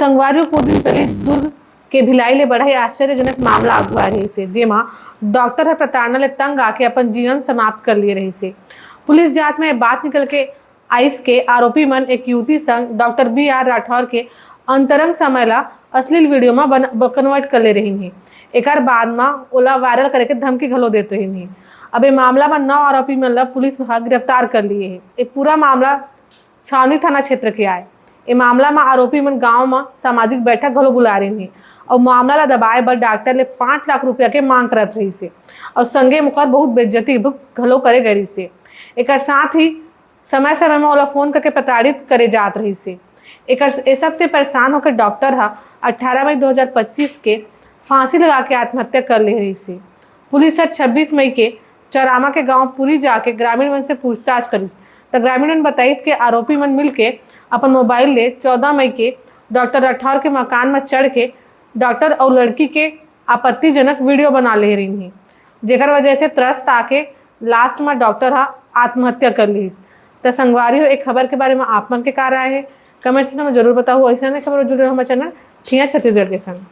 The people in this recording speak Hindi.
संगवारी कुछ दिन पहले दुर्ग के भिलाई ले बढ़ा आश्चर्यजनक मामला अगवा रही से, जेमा डॉक्टर हर प्रताड़ना ले तंग आके अपन जीवन समाप्त कर लिए रही से। पुलिस जांच में बात निकल के आइस के आरोपी मन एक युवती संग डॉक्टर BR राठौर के अंतरंग समय ला अश्लील वीडियो में कन्वर्ट कर ले रही थी। एक बाद में ओला वायरल करे के धमकी घलो देते ही। अब ये मामला में 9 आरोपी मन ला पुलिस गिरफ्तार कर लिए है। ये पूरा मामला छावनी थाना क्षेत्र के आए। ये मामला में आरोपी मन गांव में सामाजिक बैठक घलो बुला रही थी और मामला ला दबाए बर डॉक्टर ले 5 लाख रुपया के मांग करत रही से और संगे मुकर बहुत बेइज्जती घलो करे गई से। एक साथ ही समय समय में ओला फोन करके प्रताड़ित करे जात रही से। एक सबसे परेशान होकर डॉक्टर 18 मई 2025 के फांसी लगा के आत्महत्या कर ले रही से। पुलिस 26 मई के चरामा के गांव पुरी जाके ग्रामीण मन से पूछताछ करी तो ग्रामीण मन बताइस के आरोपी मन मिल के अपन मोबाइल ले 14 मई के डॉक्टर राठौर के मकान में चढ़ के डॉक्टर और लड़की के आपत्तिजनक वीडियो बना ले रही थी, जेकर वजह से त्रस्त आके लास्ट में डॉक्टर आत्महत्या कर ली। तो संगवारी हो एक खबर के बारे में आप मन के का राय है, कमेंट सेक्शन में जरूर बताओ। ऐसा खबर जुड़े हमारे चैनल ठिया छत्तीसगढ़ के संग।